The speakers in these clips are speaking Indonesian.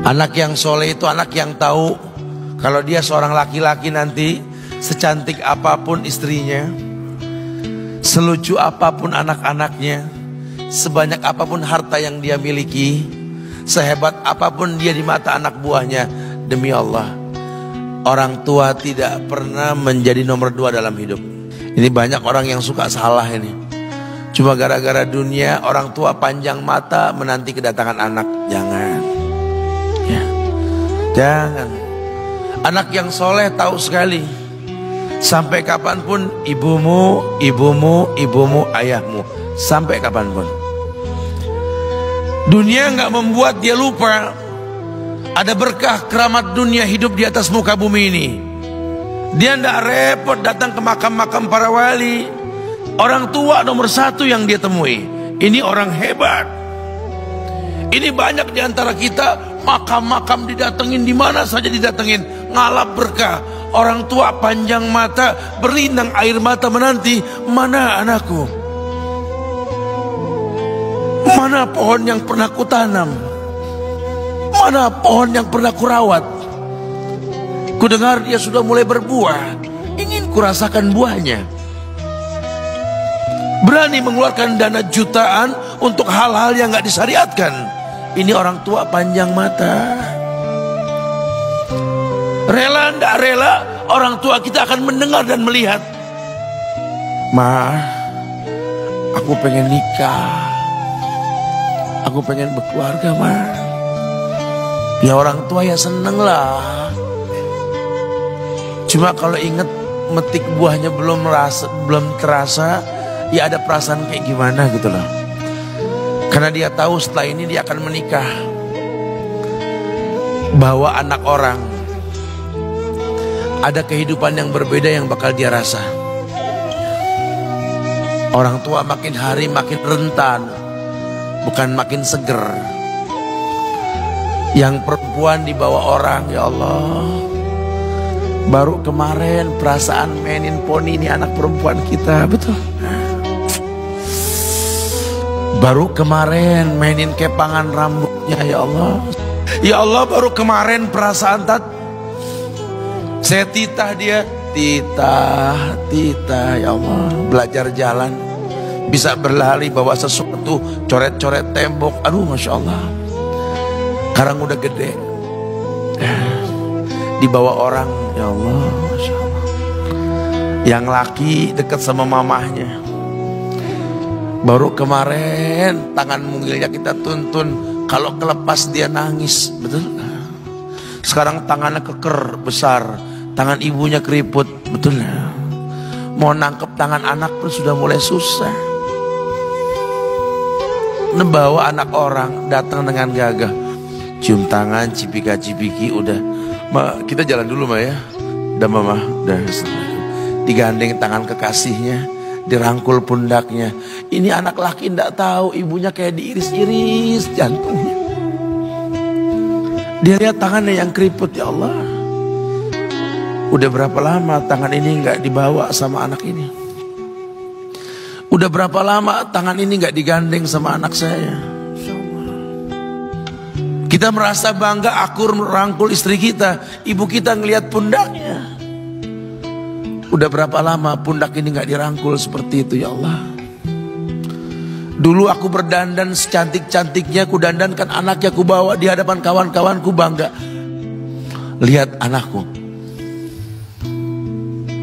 Anak yang soleh itu anak yang tahu kalau dia seorang laki-laki nanti, secantik apapun istrinya, selucu apapun anak-anaknya, sebanyak apapun harta yang dia miliki, sehebat apapun dia di mata anak buahnya, demi Allah, orang tua tidak pernah menjadi nomor 2 dalam hidup. Ini banyak orang yang suka salah ini. Cuma gara-gara dunia, orang tua panjang mata menanti kedatangan anak. Jangan ya. Jangan. Anak yang soleh tahu sekali, sampai kapanpun ibumu, ayahmu, sampai kapanpun. Dunia nggak membuat dia lupa ada berkah keramat dunia hidup di atas muka bumi ini. Dia nggak repot datang ke makam-makam para wali. Orang tua nomor 1 yang dia temui. Ini orang hebat. Ini banyak di antara kita, makam-makam didatengin, di mana saja didatengin, ngalap berkah. Orang tua panjang mata, berlinang air mata menanti, mana anakku? Mana pohon yang pernah kutanam? Mana pohon yang pernah kurawat? Kudengar dia sudah mulai berbuah, ingin kurasakan buahnya. Berani mengeluarkan dana jutaan untuk hal-hal yang gak disyariatkan. Ini orang tua panjang mata. Rela ndak rela, orang tua kita akan mendengar dan melihat. Ma, aku pengen nikah, aku pengen berkeluarga, Ma. Ya orang tua ya seneng lah. Cuma kalau inget metik buahnya belum terasa, ya ada perasaan kayak gimana gitu loh. Karena dia tahu setelah ini dia akan menikah, bahwa anak orang ada kehidupan yang berbeda yang bakal dia rasa. Orang tua makin hari makin rentan, bukan makin seger. Yang perempuan dibawa orang, ya Allah. Baru kemarin perasaan mainin poni ini anak perempuan kita, betul. Baru kemarin mainin kepangan rambutnya, ya Allah. Ya Allah, baru kemarin perasaan saya titah dia, titah, ya Allah. Belajar jalan, bisa berlari bawa sesuatu, coret-coret tembok, aduh Masya Allah. Sekarang udah gede, dibawa orang, ya Allah, Masya Allah. Yang laki dekat sama mamahnya. Baru kemarin tangan mungilnya kita tuntun, kalau kelepas dia nangis, betul? Sekarang tangannya keker besar, tangan ibunya keriput, betul? Mau nangkep tangan anak pun sudah mulai susah. Membawa anak orang datang dengan gagah, cium tangan, cipika-cipiki, udah. Ma, kita jalan dulu Ma ya. Udah Mama, udah. Digandeng tangan kekasihnya, dirangkul pundaknya. Ini anak laki ndak tahu ibunya kayak diiris-iris jantungnya. Dia lihat tangannya yang keriput, ya Allah. Udah berapa lama tangan ini nggak dibawa sama anak ini? Udah berapa lama tangan ini nggak digandeng sama anak saya? Kita merasa bangga akur merangkul istri kita, ibu kita ngelihat pundaknya. Udah berapa lama pundak ini gak dirangkul seperti itu, ya Allah. Dulu aku berdandan secantik-cantiknya, ku dandankan anaknya, ku bawa di hadapan kawan-kawanku bangga. Lihat anakku.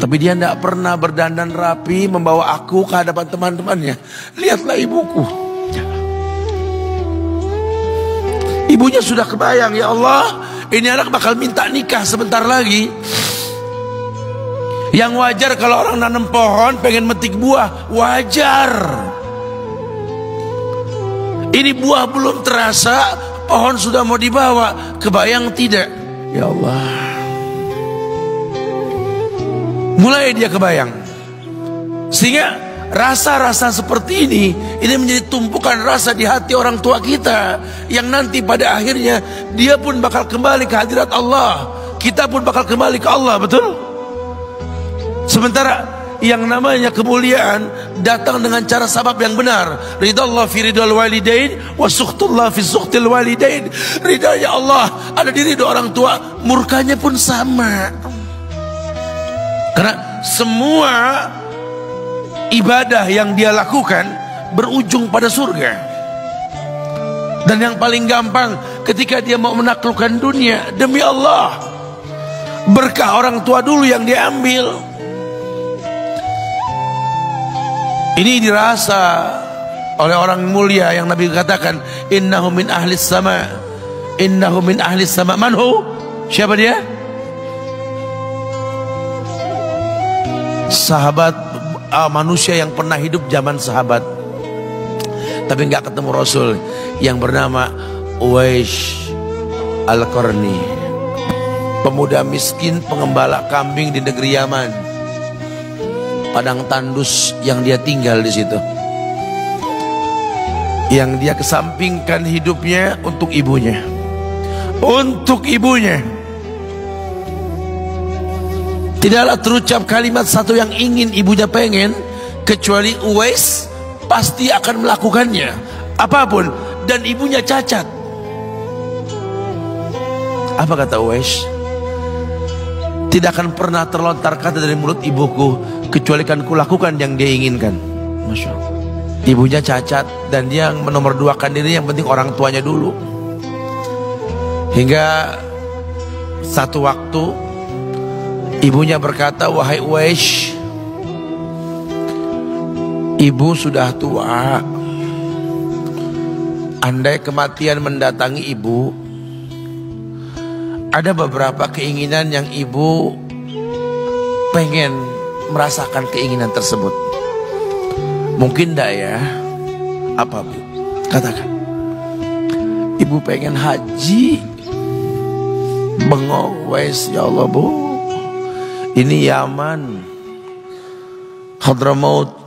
Tapi dia gak pernah berdandan rapi membawa aku ke hadapan teman-temannya. Lihatlah ibuku. Ibunya sudah kebayang, ya Allah, ini anak bakal minta nikah sebentar lagi. Yang wajar kalau orang nanam pohon pengen metik buah, wajar. Ini buah belum terasa, pohon sudah mau dibawa. Kebayang tidak? Ya Allah. Mulai dia kebayang. Sehingga rasa-rasa seperti ini menjadi tumpukan rasa di hati orang tua kita, yang nanti pada akhirnya dia pun bakal kembali ke hadirat Allah. Kita pun bakal kembali ke Allah, betul? Sementara yang namanya kemuliaan datang dengan cara sabab yang benar. Ridallah fi ridal walidain wa sukhtullah fi sukhtil walidain. Ridanya Allah ada di ridho orang tua, murkanya pun sama. Karena semua ibadah yang dia lakukan berujung pada surga. Dan yang paling gampang ketika dia mau menaklukkan dunia, demi Allah, berkah orang tua dulu yang diambil. Ini dirasa oleh orang mulia yang Nabi katakan, innahu min ahlis sama, innahu min ahlis sama. Manhu? Siapa dia? Sahabat manusia yang pernah hidup zaman sahabat tapi nggak ketemu Rasul, yang bernama Uwais Al-Qarni, pemuda miskin pengembala kambing di negeri Yaman. Padang tandus yang dia tinggal di situ, yang dia kesampingkan hidupnya untuk ibunya, untuk ibunya. Tidaklah terucap kalimat satu yang ingin ibunya pengen, kecuali Uwais pasti akan melakukannya apapun, dan ibunya cacat. Apa kata Uwais? Tidak akan pernah terlontar kata dari mulut ibuku kecuali kan kulakukan yang dia inginkan. Masya Allah. Ibunya cacat dan dia menomorduakan diri, yang penting orang tuanya dulu. Hingga satu waktu ibunya berkata, wahai Uwais, ibu sudah tua. Andai kematian mendatangi ibu, ada beberapa keinginan yang ibu pengen merasakan keinginan tersebut. Mungkin enggak ya? Apa Bu? Katakan. Ibu pengen haji. Bengong, Wes, ya Allah Bu, ini Yaman, Hadramaut,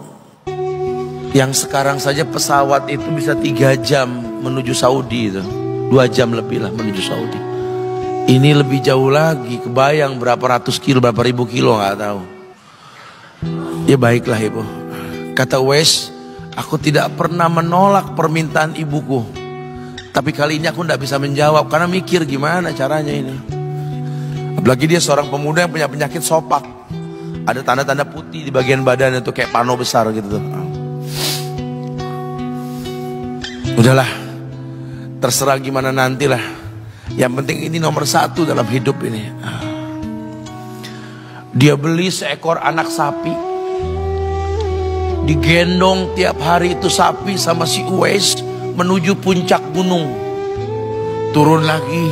yang sekarang saja pesawat itu bisa 3 jam menuju Saudi itu, 2 jam lebih lah menuju Saudi. Ini lebih jauh lagi, kebayang berapa ratus kilo, berapa ribu kilo nggak tahu. Ya baiklah ibu, kata Uwais, aku tidak pernah menolak permintaan ibuku, tapi kali ini aku tidak bisa menjawab karena mikir gimana caranya ini. Apalagi dia seorang pemuda yang punya penyakit sopak, ada tanda-tanda putih di bagian badan itu kayak pano besar gitu tuh. Udahlah, terserah gimana nantilah. Yang penting ini nomor 1 dalam hidup ini. Dia beli seekor anak sapi, digendong tiap hari itu sapi sama si Uwais menuju puncak gunung. Turun lagi,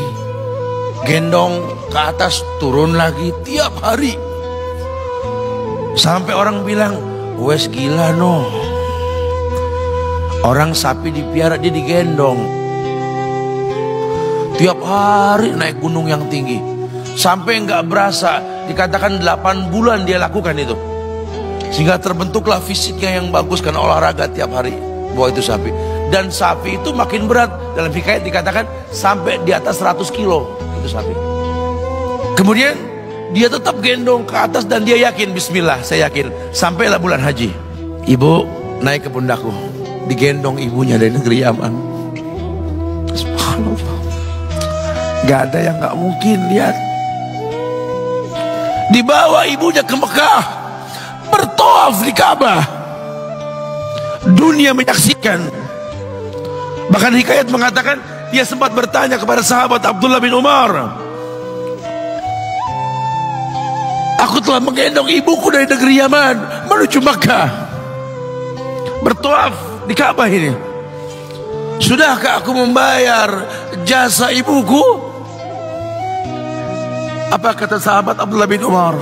gendong ke atas, turun lagi tiap hari. Sampai orang bilang, Uwais gila no. Orang sapi dipiara, dia digendong tiap hari naik gunung yang tinggi. Sampai nggak berasa, dikatakan 8 bulan dia lakukan itu. Sehingga terbentuklah fisiknya yang bagus karena olahraga tiap hari bawa itu sapi. Dan sapi itu makin berat, dalam hikayat dikatakan sampai di atas 100 kilo itu sapi. Kemudian dia tetap gendong ke atas dan dia yakin, bismillah saya yakin. Sampailah bulan haji, ibu naik ke pundakku, digendong ibunya dari negeri Yaman. Subhanallah, gak ada yang gak mungkin. Lihat, dibawa ibunya ke Mekah, bertawaf di Ka'bah, dunia menyaksikan. Bahkan hikayat mengatakan dia sempat bertanya kepada sahabat Abdullah bin Umar, aku telah menggendong ibuku dari negeri Yaman menuju Mekah, bertawaf di Ka'bah ini. Sudahkah aku membayar jasa ibuku? Apa kata sahabat Abdullah bin Umar?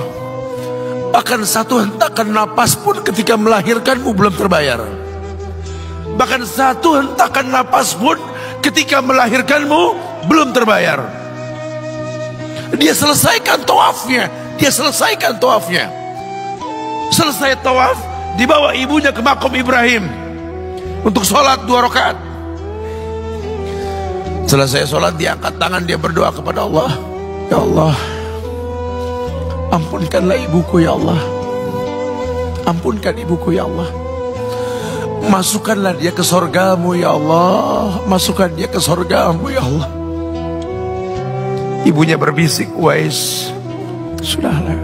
Bahkan satu hentakan napas pun ketika melahirkanmu belum terbayar. Bahkan satu hentakan napas pun ketika melahirkanmu belum terbayar. Dia selesaikan tawafnya. Dia selesaikan tawafnya. Selesai tawaf, dibawa ibunya ke makom Ibrahim untuk sholat 2 rakaat. Selesai sholat, dia angkat tangan, dia berdoa kepada Allah, ya Allah, ampunkanlah ibuku ya Allah. Ampunkan ibuku ya Allah. Masukkanlah dia ke sorgamu ya Allah. Masukkan dia ke sorgamu ya Allah. Ibunya berbisik, Uwais, sudahlah,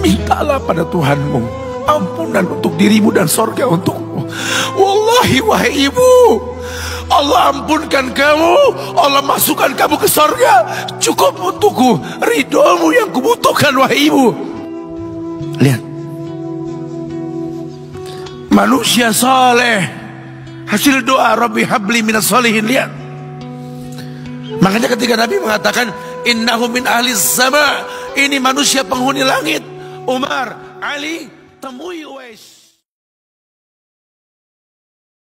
mintalah pada Tuhanmu ampunan untuk dirimu dan sorga untukmu. Wallahi wahai ibu, Allah ampunkan kamu, Allah masukkan kamu ke sorga, cukup untukku ridhomu yang kubutuhkan wahai ibu. Lihat, manusia saleh, hasil doa Rabbi habli minas solihin. Lihat, makanya ketika Nabi mengatakan innahu min ahli sama, ini manusia penghuni langit, Umar, Ali, temui Uwais.